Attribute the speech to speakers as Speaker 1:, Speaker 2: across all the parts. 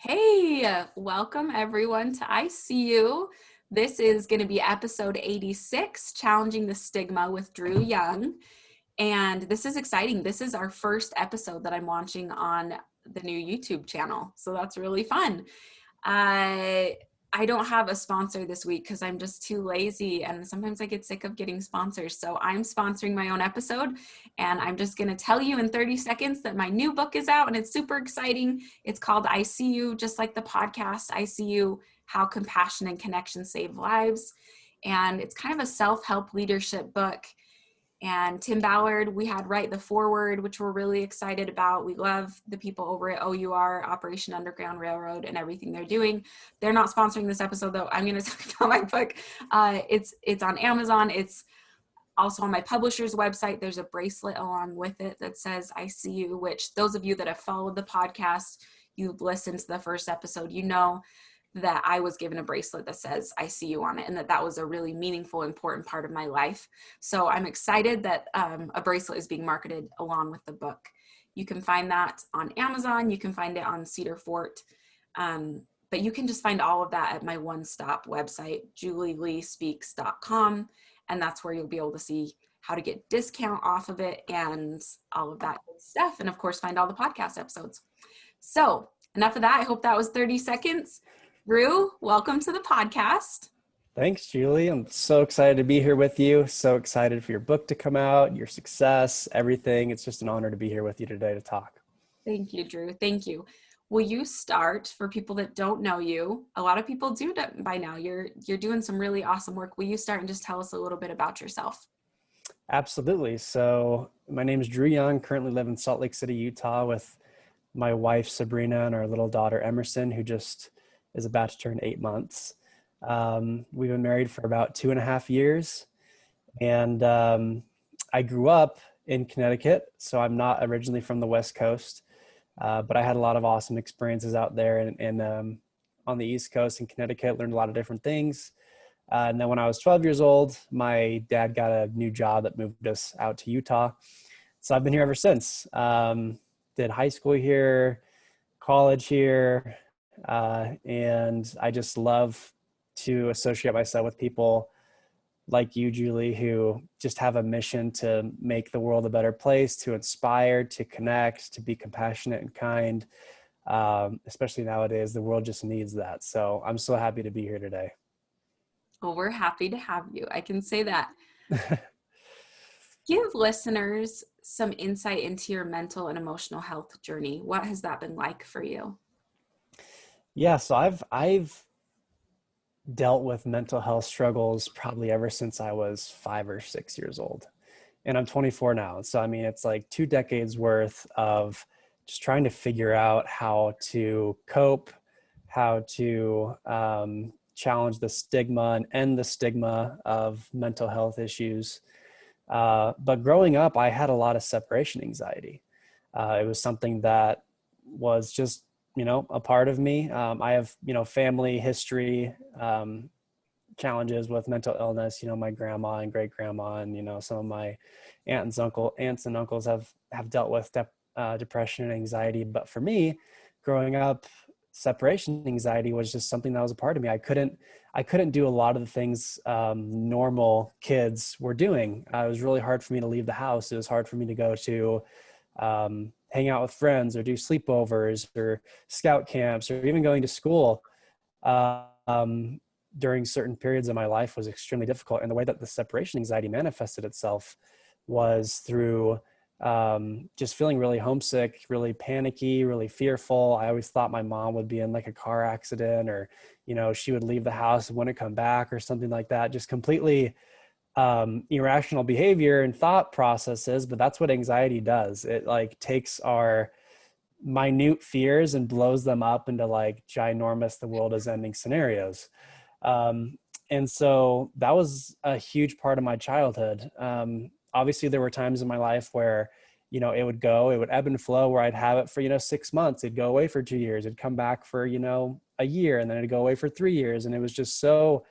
Speaker 1: Hey, welcome everyone to I See You. This is going to be episode 86, Challenging the Stigma with Drew Young. And this is exciting. This is our first episode that I'm launching on the new YouTube channel. So that's really fun. I don't have a sponsor this week because I'm just too lazy, and sometimes I get sick of getting sponsors. So I'm sponsoring my own episode, and I'm just going to tell you in 30 seconds that my new book is out, and it's super exciting. It's called I See You, just like the podcast, I See You, How Compassion and Connection Save Lives. And it's kind of a self-help leadership book. And Tim Ballard, we had write the foreword, which we're really excited about. We love the people over at OUR, Operation Underground Railroad, and everything they're doing. They're not sponsoring this episode, though. I'm going to talk about my book. It's on Amazon. It's also on my publisher's website. There's a bracelet along with it that says I See You, which those of you that have followed the podcast, you've listened to the first episode, you know that I was given a bracelet that says I see you on it, and that was a really meaningful, important part of my life. So I'm excited that a bracelet is being marketed along with the book. You can find that on Amazon. You can find it on Cedar Fort. But you can just find all of that at my one-stop website, julieleespeaks.com. And that's where you'll be able to see how to get discount off of it and all of that good stuff. And of course, find all the podcast episodes. So enough of that. I hope that was 30 seconds. Drew, welcome to the podcast.
Speaker 2: Thanks, Julie. I'm so excited to be here with you. So excited for your book to come out, your success, everything. It's just an honor to be here with you today to talk.
Speaker 1: Thank you, Drew. Thank you. Will you start, for people that don't know you? A lot of people do by now. You're doing some really awesome work. Will you start and just tell us a little bit about yourself?
Speaker 2: Absolutely. So my name is Drew Young, currently live in Salt Lake City, Utah with my wife, Sabrina, and our little daughter, Emerson, who just is about to turn 8 months. We've been married for about 2.5 years. And I grew up in Connecticut, so I'm not originally from the West Coast, but I had a lot of awesome experiences out there and on the East Coast in Connecticut, learned a lot of different things. And then when I was 12 years old, my dad got a new job that moved us out to Utah. So I've been here ever since. Did high school here, college here, and I just love to associate myself with people like you, Julie, who just have a mission to make the world a better place, to inspire, to connect, to be compassionate and kind. Especially nowadays, the world just needs that. So I'm so happy to be here today.
Speaker 1: Well, we're happy to have you. I can say that. Give listeners some insight into your mental and emotional health journey. What has that been like for you?
Speaker 2: Yeah, so I've dealt with mental health struggles probably ever since I was 5 or 6 years old. And I'm 24 now. So, I mean, it's like 2 decades worth of just trying to figure out how to cope, how to challenge the stigma and end the stigma of mental health issues. But growing up, I had a lot of separation anxiety. It was something that was just a part of me. I have, family history, challenges with mental illness. My grandma and great grandma, and, some of my aunts and uncles have dealt with depression and anxiety. But for me, growing up, separation anxiety was just something that was a part of me. I couldn't do a lot of the things normal kids were doing. It was really hard for me to leave the house. It was hard for me to go to hang out with friends or do sleepovers or scout camps or even going to school during certain periods of my life was extremely difficult. And the way that the separation anxiety manifested itself was through just feeling really homesick, really panicky, really fearful. I always thought my mom would be in like a car accident, or, she would leave the house and wouldn't come back or something like that. Just completely irrational behavior and thought processes. But that's what anxiety does. It like takes our minute fears and blows them up into like ginormous, the world is ending scenarios. And so that was a huge part of my childhood. Obviously there were times in my life where, it would ebb and flow, where I'd have it for, 6 months. It'd go away for 2 years. It'd come back for, a year, and then it'd go away for 3 years. And it was just so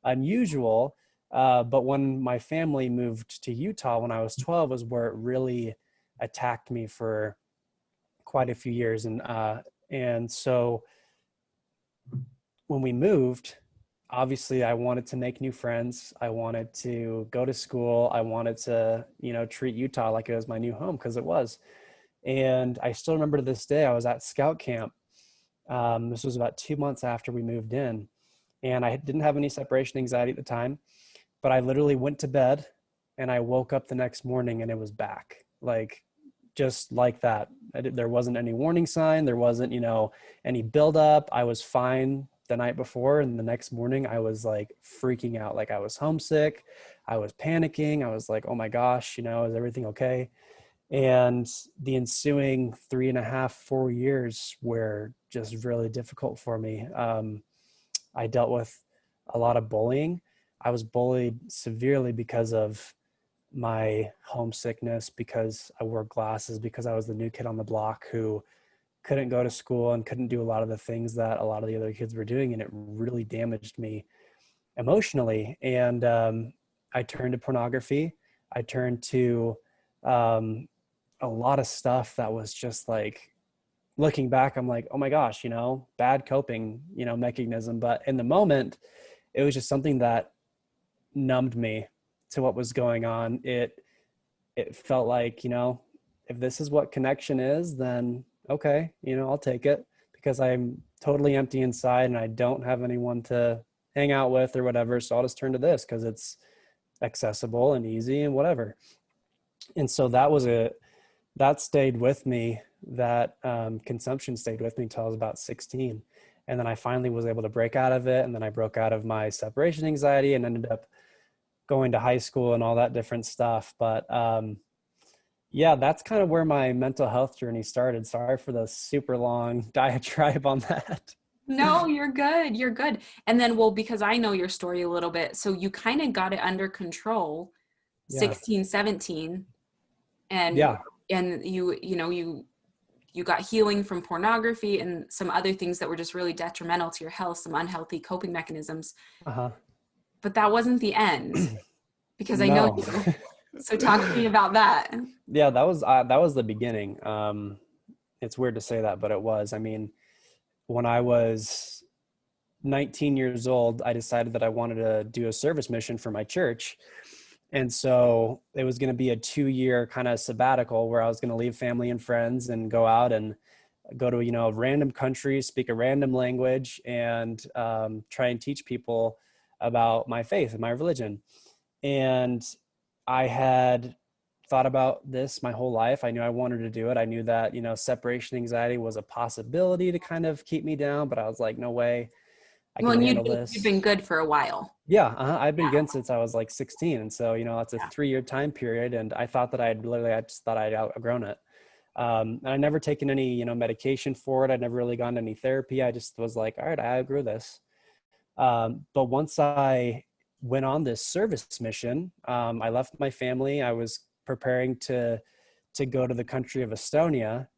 Speaker 2: unusual. But when my family moved to Utah when I was 12 was where it really attacked me for quite a few years. And so when we moved, obviously I wanted to make new friends. I wanted to go to school. I wanted to, treat Utah like it was my new home, because it was. And I still remember to this day, I was at scout camp. This was about 2 months after we moved in, and I didn't have any separation anxiety at the time, but I literally went to bed and I woke up the next morning and it was back. Like, just like that. There wasn't any warning sign. There wasn't, any buildup. I was fine the night before. And the next morning I was like freaking out. Like, I was homesick. I was panicking. I was like, oh my gosh, is everything okay? And the ensuing 3.5, 4 years were just really difficult for me. I dealt with a lot of bullying. I was bullied severely because of my homesickness, because I wore glasses, because I was the new kid on the block who couldn't go to school and couldn't do a lot of the things that a lot of the other kids were doing. And it really damaged me emotionally. And I turned to pornography. I turned to um, a lot of stuff that was just like, looking back, I'm like, oh my gosh, bad coping, mechanism. But in the moment, it was just something that numbed me to what was going on. It felt like, if this is what connection is, then okay, I'll take it, because I'm totally empty inside and I don't have anyone to hang out with or whatever. So I'll just turn to this because it's accessible and easy and whatever. And so that stayed with me. That consumption stayed with me until I was about 16. And then I finally was able to break out of it. And then I broke out of my separation anxiety and ended up going to high school and all that different stuff. But yeah, that's kind of where my mental health journey started. Sorry for the super long diatribe on that.
Speaker 1: No, you're good. You're good. And then, well, because I know your story a little bit, so you kind of got it under control
Speaker 2: Yeah.
Speaker 1: 16, 17, and
Speaker 2: Yeah.
Speaker 1: you got healing from pornography and some other things that were just really detrimental to your health, some unhealthy coping mechanisms.
Speaker 2: Uh-huh.
Speaker 1: But that wasn't the end, because I know
Speaker 2: No.
Speaker 1: you. So talk to me about that.
Speaker 2: Yeah, that was the beginning. It's weird to say that, but it was. I mean, when I was 19 years old, I decided that I wanted to do a service mission for my church. And so it was going to be a 2-year kind of sabbatical where I was going to leave family and friends and go out and go to, a random country, speak a random language, and try and teach people about my faith and my religion. And I had thought about this my whole life. I knew I wanted to do it. I knew that, separation anxiety was a possibility to kind of keep me down, but I was like, no way I
Speaker 1: Well,
Speaker 2: can
Speaker 1: and
Speaker 2: handle
Speaker 1: you've been
Speaker 2: this.
Speaker 1: good for a while.
Speaker 2: Yeah, I've been
Speaker 1: Yeah.
Speaker 2: good since I was like 16. And so, that's a
Speaker 1: Yeah.
Speaker 2: 3-year time period. And I thought that I just thought I'd outgrown it. And I never taken any, medication for it. I'd never really gone to any therapy. I just was like, all right, I outgrew this. But once I went on this service mission, I left my family. I was preparing to go to the country of Estonia,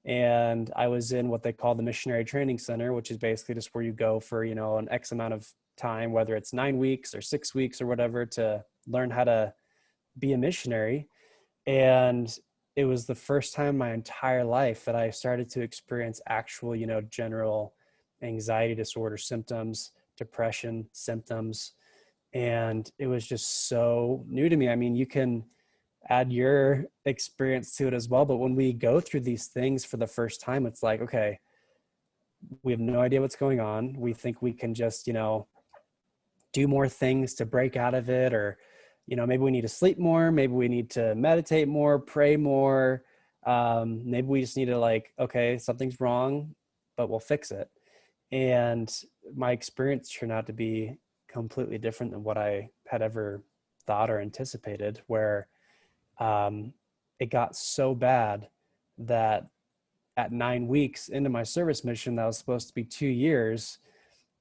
Speaker 2: and I was in what they call the missionary training center, which is basically just where you go for an X amount of time, whether it's 9 weeks or 6 weeks or whatever, to learn how to be a missionary. And it was the first time in my entire life that I started to experience actual, general anxiety disorder symptoms, depression symptoms. And it was just so new to me. I mean, you can add your experience to it as well. But when we go through these things for the first time, it's like, okay, we have no idea what's going on. We think we can just, do more things to break out of it, or maybe we need to sleep more, maybe we need to meditate more, pray more, maybe we just need to, like, okay, something's wrong, but we'll fix it. And my experience turned out to be completely different than what I had ever thought or anticipated, where um, it got so bad that at 9 weeks into my service mission that was supposed to be 2 years,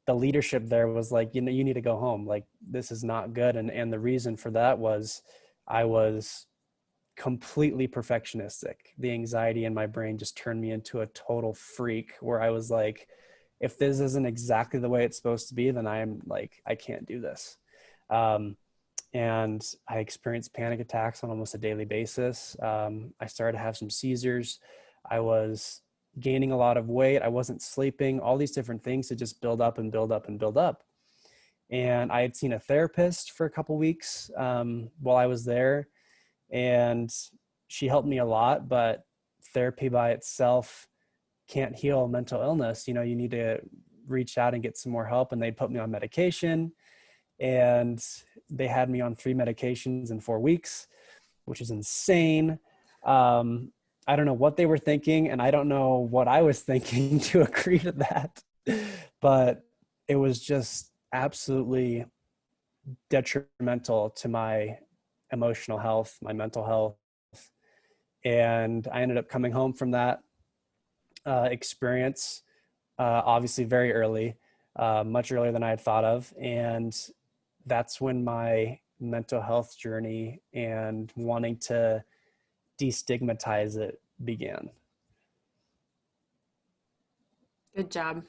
Speaker 2: the leadership there was like, you need to go home. Like, this is not good. And the reason for that was I was completely perfectionistic. The anxiety in my brain just turned me into a total freak, where I was like, if this isn't exactly the way it's supposed to be, then I can't do this. And I experienced panic attacks on almost a daily basis. I started to have some seizures. I was gaining a lot of weight. I wasn't sleeping, all these different things to just build up and build up and build up. And I had seen a therapist for a couple weeks while I was there, and she helped me a lot, but therapy by itself can't heal mental illness. You know, you need to reach out and get some more help. And they put me on medication, and they had me on 3 medications in 4 weeks, which is insane. I don't know what they were thinking, and I don't know what I was thinking to agree to that, but it was just absolutely detrimental to my emotional health, my mental health. And I ended up coming home from that experience, obviously very early, much earlier than I had thought of. And that's when my mental health journey and wanting to destigmatize it began.
Speaker 1: Good job.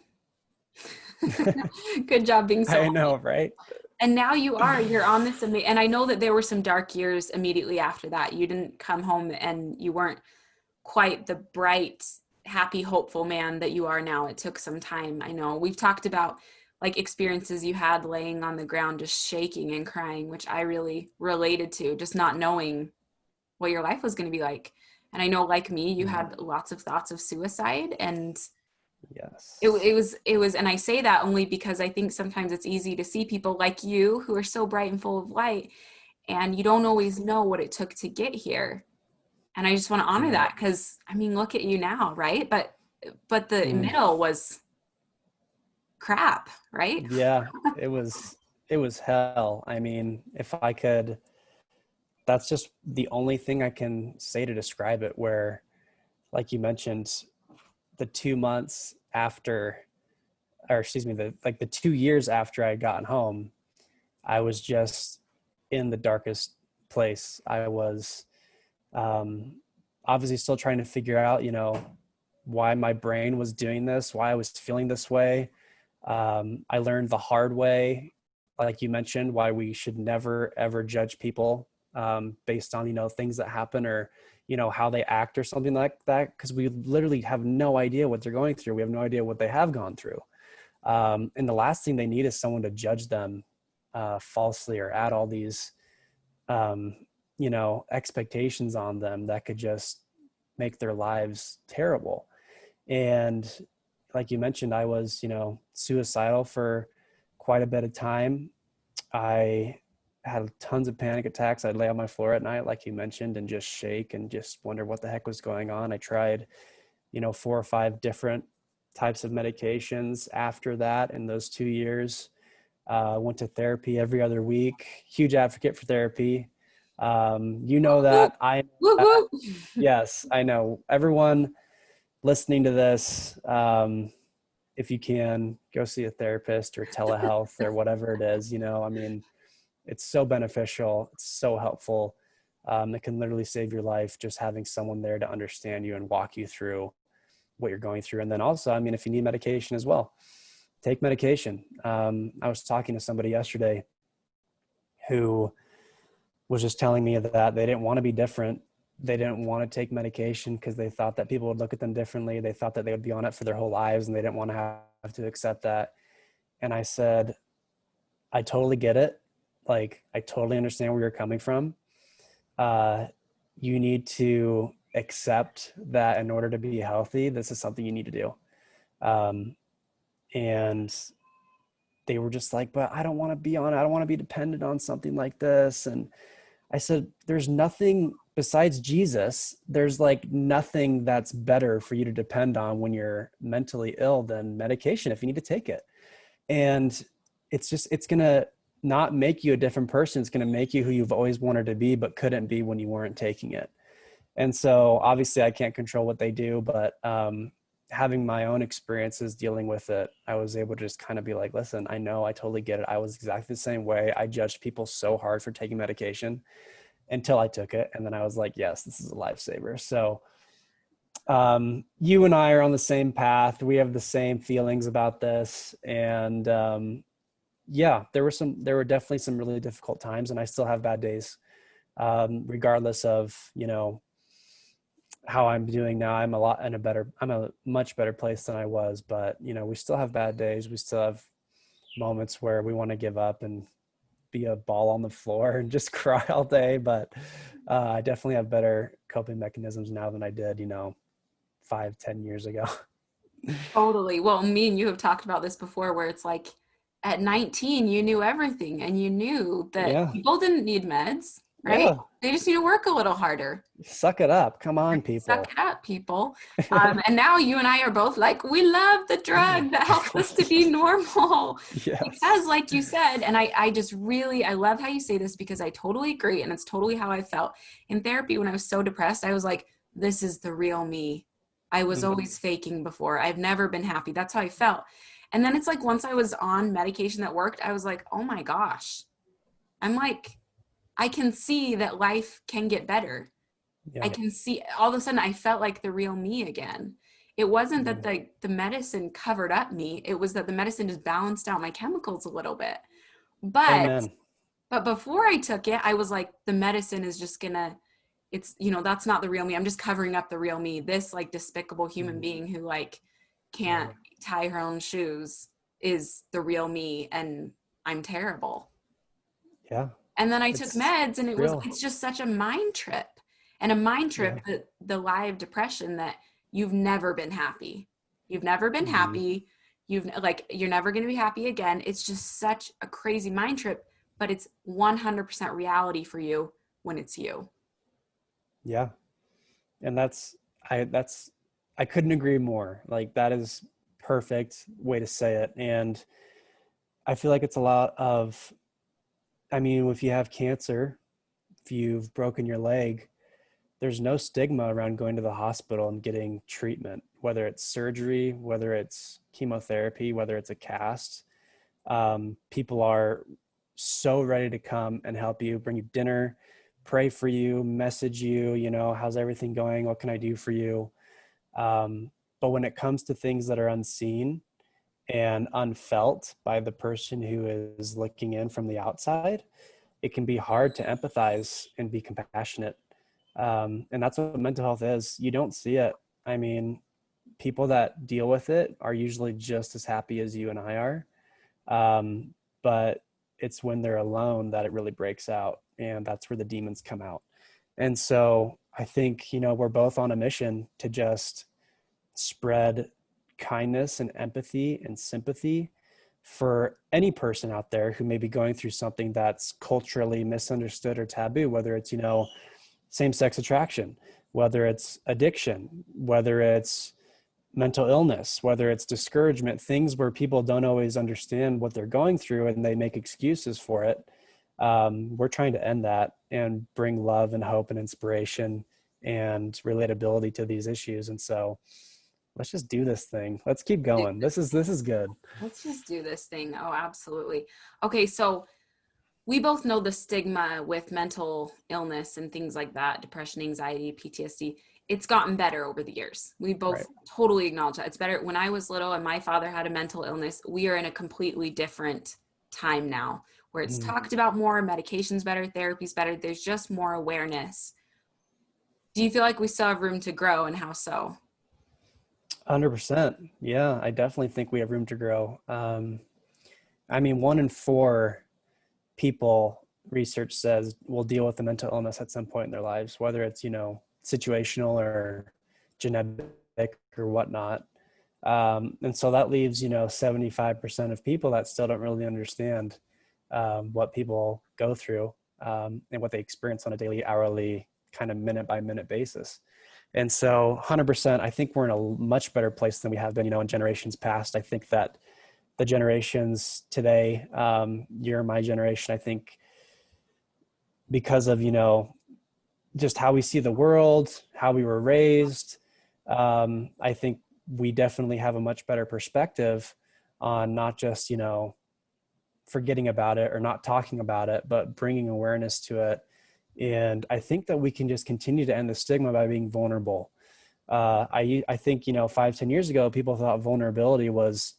Speaker 1: Good job being so
Speaker 2: I know,
Speaker 1: honest.
Speaker 2: right?
Speaker 1: And now you're on this and I know that there were some dark years immediately after that. You didn't come home and you weren't quite the bright, happy, hopeful man that you are now. It took some time. I know we've talked about like experiences you had laying on the ground just shaking and crying, which I really related to, just not knowing what your life was going to be like. And I know, like me, you had lots of thoughts of suicide, and
Speaker 2: Yes.
Speaker 1: it was, and I say that only because I think sometimes it's easy to see people like you who are so bright and full of light, and you don't always know what it took to get here. And I just want to honor
Speaker 2: Yeah.
Speaker 1: that, because I mean, look at you now, right? But the
Speaker 2: Mm.
Speaker 1: middle was crap, right?
Speaker 2: Yeah, it was hell. I mean, if I could, that's just the only thing I can say to describe it, where, like you mentioned, the 2 months after, or excuse me, the 2 years after I had gotten home, I was just in the darkest place. I was um, obviously still trying to figure out, why my brain was doing this, why I was feeling this way. I learned the hard way, like you mentioned, why we should never ever judge people based on things that happen, or how they act or something like that, because we literally have no idea what they're going through. We have no idea what they have gone through, and the last thing they need is someone to judge them falsely, or add all these um, expectations on them that could just make their lives terrible. And like you mentioned, I was, suicidal for quite a bit of time. I had tons of panic attacks. I'd lay on my floor at night, like you mentioned, and just shake and just wonder what the heck was going on. I tried, 4 or 5 different types of medications after that in those 2 years. Went to therapy every other week. Huge advocate for therapy. You know that. I
Speaker 1: Woo woo.
Speaker 2: Yes, I know. Everyone listening to this, if you can, go see a therapist or telehealth or whatever it is. I mean, it's so beneficial. It's so helpful. It can literally save your life, just having someone there to understand you and walk you through what you're going through. And then also, I mean, if you need medication as well, take medication. I was talking to somebody yesterday who was just telling me that they didn't want to be different. They didn't want to take medication because they thought that people would look at them differently. They thought that they would be on it for their whole lives, and they didn't want to have to accept that. And I said, I totally get it. Like, I totally understand where you're coming from. You need to accept that in order to be healthy, this is something you need to do. And they were just like, but I don't want to be on it. I don't want to be dependent on something like this. And I said, there's nothing besides Jesus. There's like nothing that's better for you to depend on when you're mentally ill than medication if you need to take it. And it's going to not make you a different person. It's going to make you who you've always wanted to be, but couldn't be when you weren't taking it. And so obviously I can't control what they do, but having my own experiences dealing with it, I was able to just kind of be like, listen, I know, I totally get it. I was exactly the same way. I judged people so hard for taking medication until I took it. And then I was like, yes, this is a lifesaver. So you and I are on the same path. We have the same feelings about this. And yeah, there were definitely some really difficult times, and I still have bad days, regardless of, how I'm doing now. I'm a much better place than I was, but you know, we still have bad days. We still have moments where we want to give up and be a ball on the floor and just cry all day. But I definitely have better coping mechanisms now than I did, you know, 5, 10 years ago.
Speaker 1: Totally. Well, me and you have talked about this before where it's like at 19, you knew everything and you knew that
Speaker 2: Yeah.
Speaker 1: people didn't need meds, right?
Speaker 2: Yeah.
Speaker 1: They just need to work a little harder.
Speaker 2: Suck it up. Come on,
Speaker 1: Suck
Speaker 2: people.
Speaker 1: it up, people. And now you and I are both like, we love the drug that helps us to be normal.
Speaker 2: Yes.
Speaker 1: Because, like you said, and I just really, I love how you say this because I totally agree. And it's totally how I felt in therapy when I was so depressed. I was like, this is the real me. I was
Speaker 2: Mhm.
Speaker 1: always faking before. I've never been happy. That's how I felt. And then it's like once I was on medication that worked, I was like, oh my gosh. I'm like, I can see that life can get better. I
Speaker 2: Yeah.
Speaker 1: can see all of a sudden I felt like the real me again. It wasn't
Speaker 2: Yeah.
Speaker 1: that the medicine covered up me. It was that the medicine just balanced out my chemicals a little bit. But
Speaker 2: Amen.
Speaker 1: but before I took it, I was like, the medicine is just gonna, it's, you know, that's not the real me. I'm just covering up the real me. This like despicable human
Speaker 2: Mhm.
Speaker 1: being who like can't
Speaker 2: Yeah.
Speaker 1: tie her own shoes is the real me and I'm terrible.
Speaker 2: Yeah.
Speaker 1: And then I took
Speaker 2: It's
Speaker 1: meds and
Speaker 2: real.
Speaker 1: it's just such a mind trip. And a mind
Speaker 2: Yeah.
Speaker 1: trip that the lie of depression that you've never been happy. You've never been
Speaker 2: Mhm.
Speaker 1: happy. You've like you're never going to be happy again. It's just such a crazy mind trip, but it's 100% reality for you when it's you.
Speaker 2: Yeah. And that's I couldn't agree more. Like that is perfect way to say it. And I feel like it's a lot of, I mean, if you have cancer, if you've broken your leg, there's no stigma around going to the hospital and getting treatment, whether it's surgery, whether it's chemotherapy, whether it's a cast. People are so ready to come and help you, bring you dinner, pray for you, message you, you know, how's everything going? What can I do for you? But when it comes to things that are unseen and unfelt by the person who is looking in from the outside, it can be hard to empathize and be compassionate. And that's what mental health is. You don't see it. I mean, people that deal with it are usually just as happy as you and I are. But it's when they're alone that it really breaks out. And that's where the demons come out. And so I think, you know, we're both on a mission to just spread kindness and empathy and sympathy for any person out there who may be going through something that's culturally misunderstood or taboo, whether it's, you know, same-sex attraction, whether it's addiction, whether it's mental illness, whether it's discouragement, things where people don't always understand what they're going through and they make excuses for it. We're trying to end that and bring love and hope and inspiration and relatability to these issues. And so let's just do this thing. Let's keep going. This is good.
Speaker 1: Let's just do this thing. Oh, absolutely. Okay, so we both know the stigma with mental illness and things like that, depression, anxiety, PTSD. It's gotten better over the years. We both
Speaker 2: Right.
Speaker 1: totally acknowledge that. It's better. When I was little and my father had a mental illness, we are in a completely different time now where it's
Speaker 2: Mm,
Speaker 1: talked about more, medication's better, therapy's better. There's just more awareness. Do you feel like we still have room to grow and how so?
Speaker 2: 100%. Yeah, I definitely think we have room to grow. I mean, 1 in 4 people, research says, will deal with a mental illness at some point in their lives, whether it's, you know, situational or genetic or whatnot. And so that leaves, you know, 75% of people that still don't really understand what people go through and what they experience on a daily, hourly, kind of minute by minute basis. And so 100%, I think we're in a much better place than we have been, you know, in generations past. I think that the generations today, you're my generation, I think because of, you know, just how we see the world, how we were raised, I think we definitely have a much better perspective on not just, you know, forgetting about it or not talking about it, but bringing awareness to it. And I think that we can just continue to end the stigma by being vulnerable. I think, you know, 5, 10 years ago, people thought vulnerability was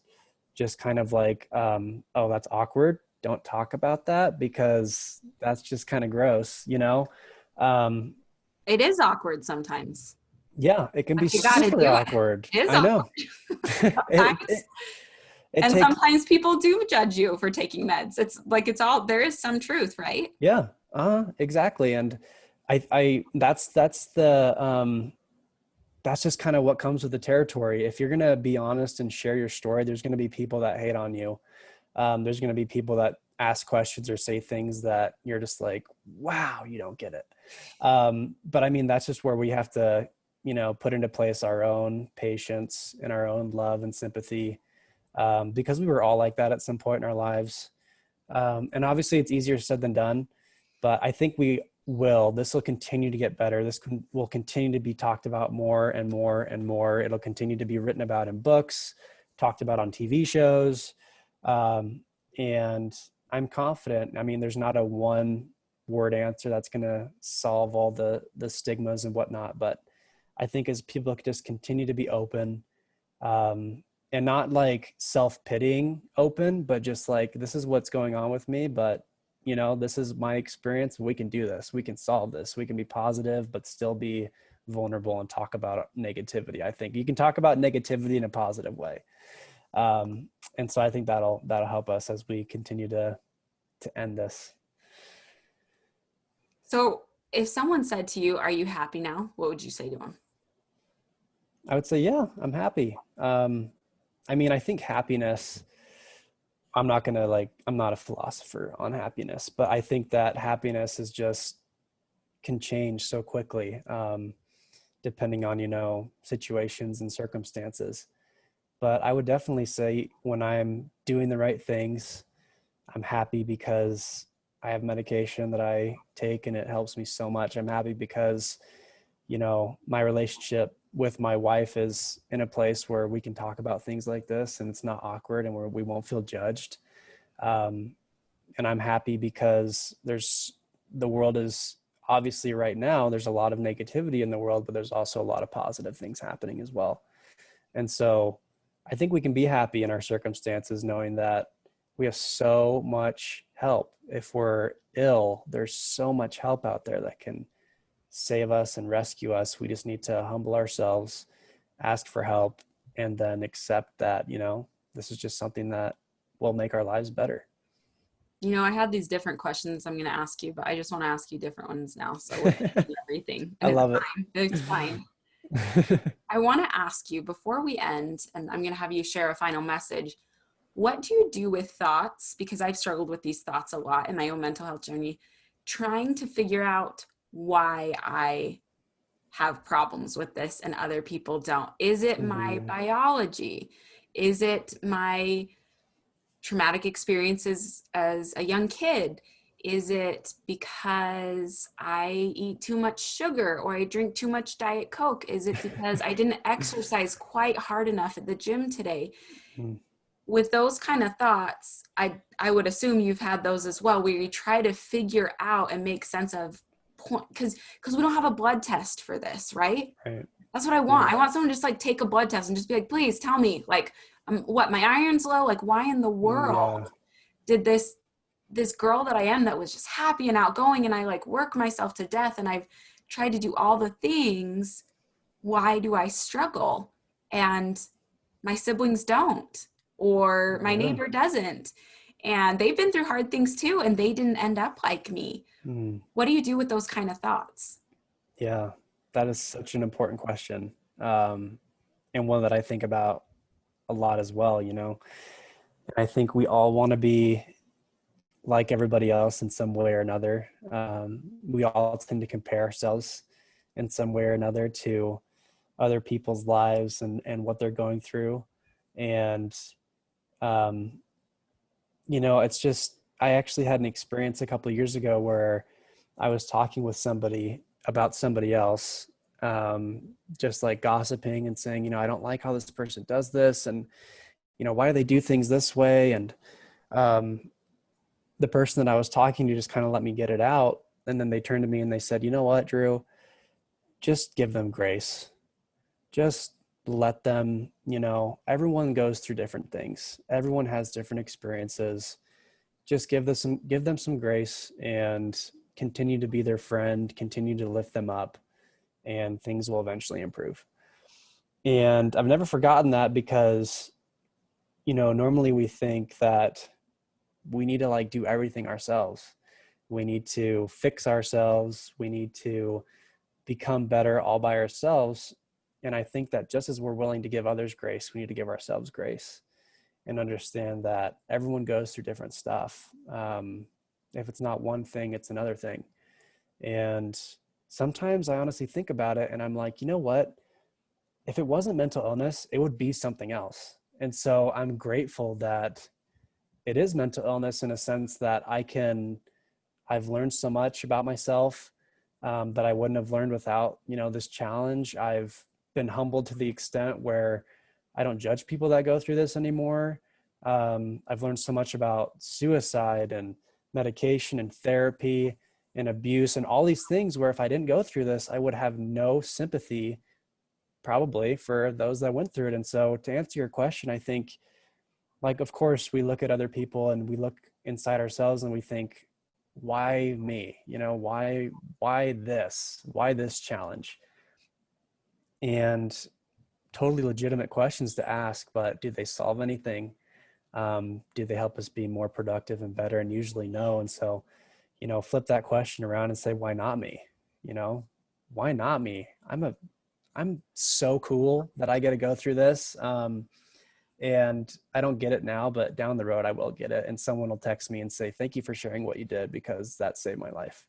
Speaker 2: just kind of like, oh, that's awkward. Don't talk about that because that's just kind of gross, you know? Um,
Speaker 1: It is awkward sometimes.
Speaker 2: Yeah, it can be
Speaker 1: But you got to
Speaker 2: super
Speaker 1: do it.
Speaker 2: awkward.
Speaker 1: It is
Speaker 2: I know. it,
Speaker 1: sometimes.
Speaker 2: it, it
Speaker 1: And
Speaker 2: takes,
Speaker 1: sometimes people do judge you for taking meds. It's like, it's all, there is some truth, right?
Speaker 2: yeah, exactly. And that's the, that's just kind of what comes with the territory. If you're going to be honest and share your story, there's going to be people that hate on you. There's going to be people that ask questions or say things that you're just like, wow, you don't get it. But I mean, that's just where we have to, put into place our own patience and our own love and sympathy, because we were all like that at some point in our lives. And obviously it's easier said than done, but I think this will continue to get better. Will continue to be talked about more and more and more. It'll continue to be written about in books, talked about on TV shows. And I'm confident. I mean, there's not a one word answer that's going to solve all the stigmas and whatnot, but I think as people just continue to be open, and not like self-pitying open, but just like, this is what's going on with me, but this is my experience. We can do this. We can solve this. We can be positive, but still be vulnerable and talk about negativity. I think you can talk about negativity in a positive way. And so I think that'll help us as we continue to end this.
Speaker 1: So if someone said to you, are you happy now? What would you say to them?
Speaker 2: I would say, yeah, I'm happy. I mean, I think happiness, I'm not a philosopher on happiness, but I think that happiness is just can change so quickly, depending on, situations and circumstances. But I would definitely say when I'm doing the right things, I'm happy because I have medication that I take and it helps me so much. I'm happy because, my relationship with my wife is in a place where we can talk about things like this and it's not awkward and where we won't feel judged. Um, and I'm happy because the world is obviously right now, there's a lot of negativity in the world, but there's also a lot of positive things happening as well. And so I think we can be happy in our circumstances, knowing that we have so much help. If we're ill, there's so much help out there that can save us and rescue us. We just need to humble ourselves, ask for help, and then accept that, this is just something that will make our lives better.
Speaker 1: I had these different questions I'm going to ask you, but I just want to ask you different ones now. So we're doing everything,
Speaker 2: I
Speaker 1: and it's
Speaker 2: love it.
Speaker 1: fine. It's fine. I want to ask you before we end, and I'm going to have you share a final message. What do you do with thoughts? Because I've struggled with these thoughts a lot in my own mental health journey, trying to figure out why I have problems with this and other people don't. Is it my
Speaker 2: Mm-hmm.
Speaker 1: biology? Is it my traumatic experiences as a young kid? Is it because I eat too much sugar or I drink too much Diet Coke? Is it because I didn't exercise quite hard enough at the gym today? With those kind of thoughts, I would assume you've had those as well, where you try to figure out and make sense of point, because we don't have a blood test for this, right?
Speaker 2: Right.
Speaker 1: That's what I
Speaker 2: Yeah.
Speaker 1: want. I want someone to just like take a blood test and just be like, please tell me, like, what, my iron's low? Like, why in the
Speaker 2: Yeah.
Speaker 1: world did this girl that I am, that was just happy and outgoing, and I like work myself to death and I've tried to do all the things, why do I struggle? And my siblings don't, or my
Speaker 2: Yeah.
Speaker 1: neighbor doesn't. And they've been through hard things too, and they didn't end up like me.
Speaker 2: Mm.
Speaker 1: What do you do with those kind of thoughts?
Speaker 2: Yeah. That is such an important question. And one that I think about a lot as well. I think we all want to be like everybody else in some way or another. We all tend to compare ourselves in some way or another to other people's lives and what they're going through. And, um, it's just, I actually had an experience a couple of years ago where I was talking with somebody about somebody else, just like gossiping and saying, I don't like how this person does this. And, why do they do things this way? And, um, the person that I was talking to just kind of let me get it out. And then they turned to me and they said, you know what, Drew, just give them grace. Just let them, everyone goes through different things. Everyone has different experiences. Just give them some grace and continue to be their friend, continue to lift them up. and things will eventually improve. And I've never forgotten that because, normally we think that we need to like do everything ourselves. We need to fix ourselves. We need to become better all by ourselves. And I think that just as we're willing to give others grace, we need to give ourselves grace and understand that everyone goes through different stuff. If it's not one thing, it's another thing. And sometimes I honestly think about it and I'm like, you know what? If it wasn't mental illness, it would be something else. And so I'm grateful that it is mental illness in a sense that I've learned so much about myself that I wouldn't have learned without, this challenge. I've been humbled to the extent where I don't judge people that go through this anymore. I've learned so much about suicide and medication and therapy and abuse and all these things where if I didn't go through this, I would have no sympathy probably for those that went through it. And so to answer your question, I think like, of course we look at other people and we look inside ourselves and we think, why me? Why this challenge? And totally legitimate questions to ask, but do they solve anything? Do they help us be more productive and better? And usually no. And so, flip that question around and say, why not me? Why not me? I'm so cool that I get to go through this. And I don't get it now, but down the road I will get it. And someone will text me and say, thank you for sharing what you did because that saved my life.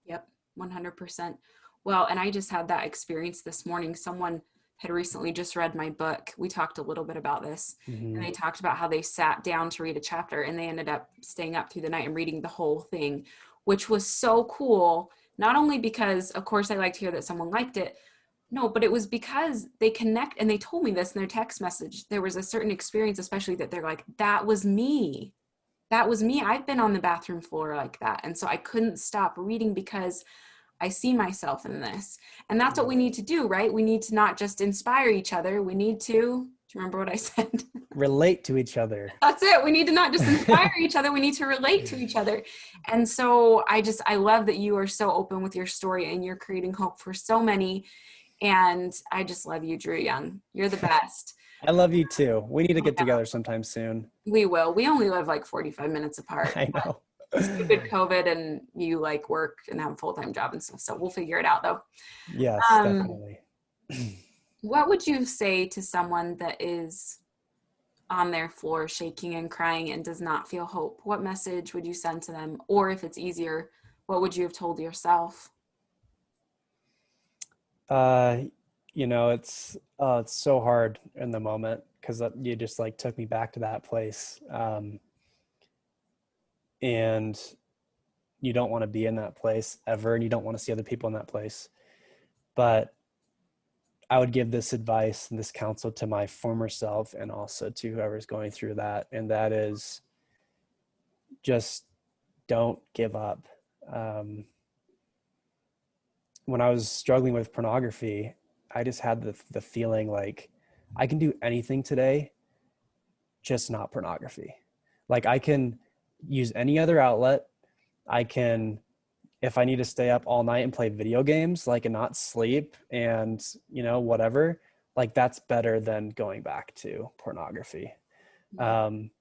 Speaker 1: Yep, 100%. Well, and I just had that experience this morning. Someone had recently just read my book. We talked a little bit about this, and they talked about how they sat down to read a chapter and they ended up staying up through the night and reading the whole thing, which was so cool. Not only because, of course, I like to hear that someone liked it. No, but it was because they connect, and they told me this in their text message. There was a certain experience, especially that they're like, that was me. That was me. I've been on the bathroom floor like that. And so I couldn't stop reading because I see myself in this. And that's what we need to do, right? We need to not just inspire each other. We need to, do you remember what I said?
Speaker 2: Relate to each other.
Speaker 1: That's it. We need to not just inspire each other. We need to relate to each other. And so I love that you are so open with your story and you're creating hope for so many. And I just love you, Drew Young. You're the best.
Speaker 2: I love you too. We need to get
Speaker 1: Yeah,
Speaker 2: together sometime soon.
Speaker 1: we will. We only live like 45 minutes apart.
Speaker 2: I know.
Speaker 1: Stupid COVID, and you like work and have a full-time job and stuff. So we'll figure it out though.
Speaker 2: Yes, definitely.
Speaker 1: What would you say to someone that is on their floor shaking and crying and does not feel hope? What message would you send to them? Or if it's easier, what would you have told yourself?
Speaker 2: It's so hard in the moment because you just like took me back to that place. And you don't want to be in that place ever, and you don't want to see other people in that place. But I would give this advice and this counsel to my former self and also to whoever's going through that. And that is just don't give up. When I was struggling with pornography, I just had the feeling like I can do anything today, just not pornography. Like I can use any other outlet. I can, if I need to stay up all night and play video games, like and not sleep and, whatever, like that's better than going back to pornography. And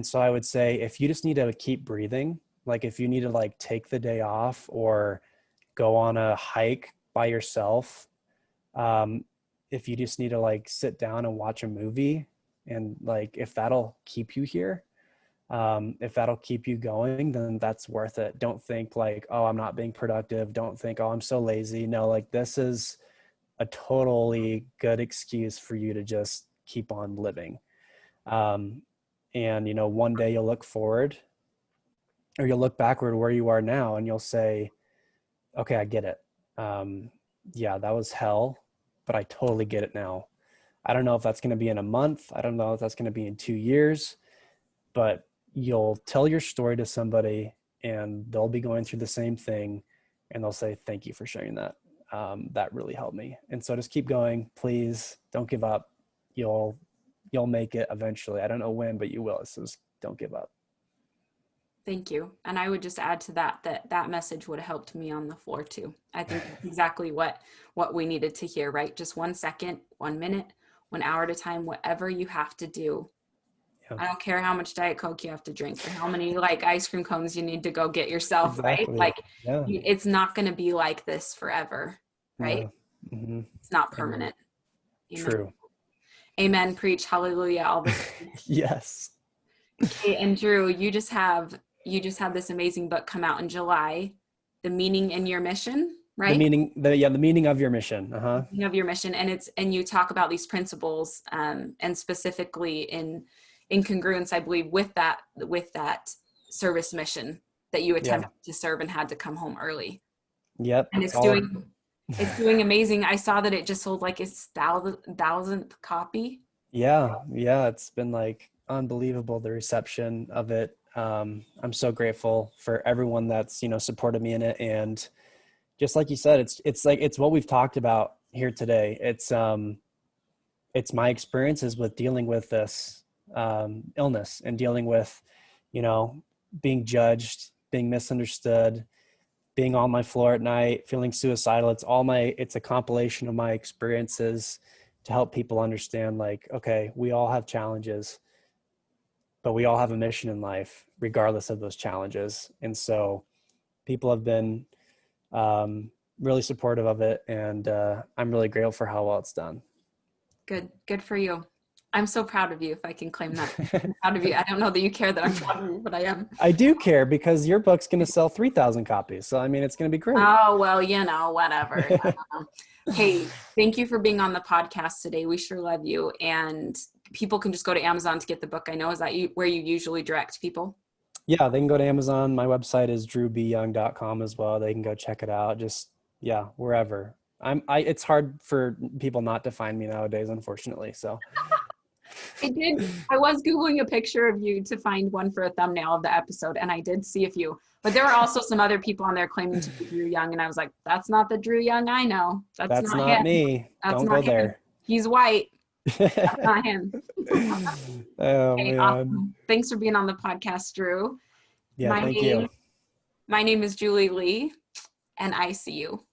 Speaker 2: so I would say if you just need to keep breathing, like if you need to like take the day off or go on a hike by yourself, if you just need to like sit down and watch a movie and like if that'll keep you here, if that'll keep you going, then that's worth it. Don't think like, oh, I'm not being productive. Don't think, oh, I'm so lazy. No, like this is a totally good excuse for you to just keep on living. And one day you'll look forward or you'll look backward where you are now and you'll say, okay, I get it. Yeah, that was hell, but I totally get it now. I don't know if that's going to be in a month. I don't know if that's going to be in 2 years, but you'll tell your story to somebody and they'll be going through the same thing and they'll say, thank you for sharing that. That really helped me. And so just keep going, please don't give up. You'll make it eventually. I don't know when, but you will. So just don't give up.
Speaker 1: Thank you. And I would just add to that message would have helped me on the floor too. I think that's exactly what we needed to hear, right? Just 1 second, 1 minute, 1 hour at a time, whatever you have to do.
Speaker 2: Yeah.
Speaker 1: I don't care how much Diet Coke you have to drink or how many like ice cream cones you need to go get yourself, right?
Speaker 2: Exactly.
Speaker 1: Like
Speaker 2: Yeah.
Speaker 1: it's not going to be like this forever, right?
Speaker 2: Yeah. Mm-hmm.
Speaker 1: It's not
Speaker 2: Amen.
Speaker 1: permanent. Amen.
Speaker 2: True.
Speaker 1: Amen. Preach. Hallelujah. All this.
Speaker 2: Yes.
Speaker 1: Kate and Drew, you just had this amazing book come out in July, The Meaning in Your Mission,
Speaker 2: The
Speaker 1: right?
Speaker 2: meaning, the meaning of your mission. Uh-huh.
Speaker 1: Meaning of your mission, and you talk about these principles, and specifically in congruence, I believe, with that service mission that you
Speaker 2: Yeah.
Speaker 1: attempted to serve and had to come home early.
Speaker 2: Yep.
Speaker 1: And
Speaker 2: It's all.
Speaker 1: it's doing amazing. I saw that it just sold like its thousandth copy.
Speaker 2: Yeah. Yeah. It's been like unbelievable, the reception of it. I'm so grateful for everyone that's, supported me in it. And just like you said, it's what we've talked about here today. It's my experiences with dealing with this illness and dealing with, you know, being judged, being misunderstood, being on my floor at night, feeling suicidal. It's a compilation of my experiences to help people understand, like, okay, we all have challenges, but we all have a mission in life, regardless of those challenges. And so people have been really supportive of it. And I'm really grateful for how well it's done.
Speaker 1: Good for you. I'm so proud of you, if I can claim that. I'm proud of you. I don't know that you care that I'm proud of you, but I am.
Speaker 2: I do care because your book's going to sell 3,000 copies. So, I mean, it's going to be great.
Speaker 1: Oh, well, whatever. Hey, thank you for being on the podcast today. We sure love you. And people can just go to Amazon to get the book. I know, is that where you usually direct people?
Speaker 2: Yeah, they can go to Amazon. My website is drewbyoung.com as well. They can go check it out. Just, yeah, wherever. It's hard for people not to find me nowadays, unfortunately. So
Speaker 1: I was Googling a picture of you to find one for a thumbnail of the episode, and I did see a few. But there were also some other people on there claiming to be Drew Young, and I was like, that's not the Drew Young I know.
Speaker 2: that's
Speaker 1: Not
Speaker 2: not
Speaker 1: him.
Speaker 2: me.
Speaker 1: That's
Speaker 2: Don't
Speaker 1: not
Speaker 2: go
Speaker 1: him.
Speaker 2: there.
Speaker 1: He's white. That's not him.
Speaker 2: Oh,
Speaker 1: Okay,
Speaker 2: man.
Speaker 1: awesome. Thanks for being on the podcast, Drew.
Speaker 2: Yeah, thank you.
Speaker 1: My name is Julie Lee, and I see you.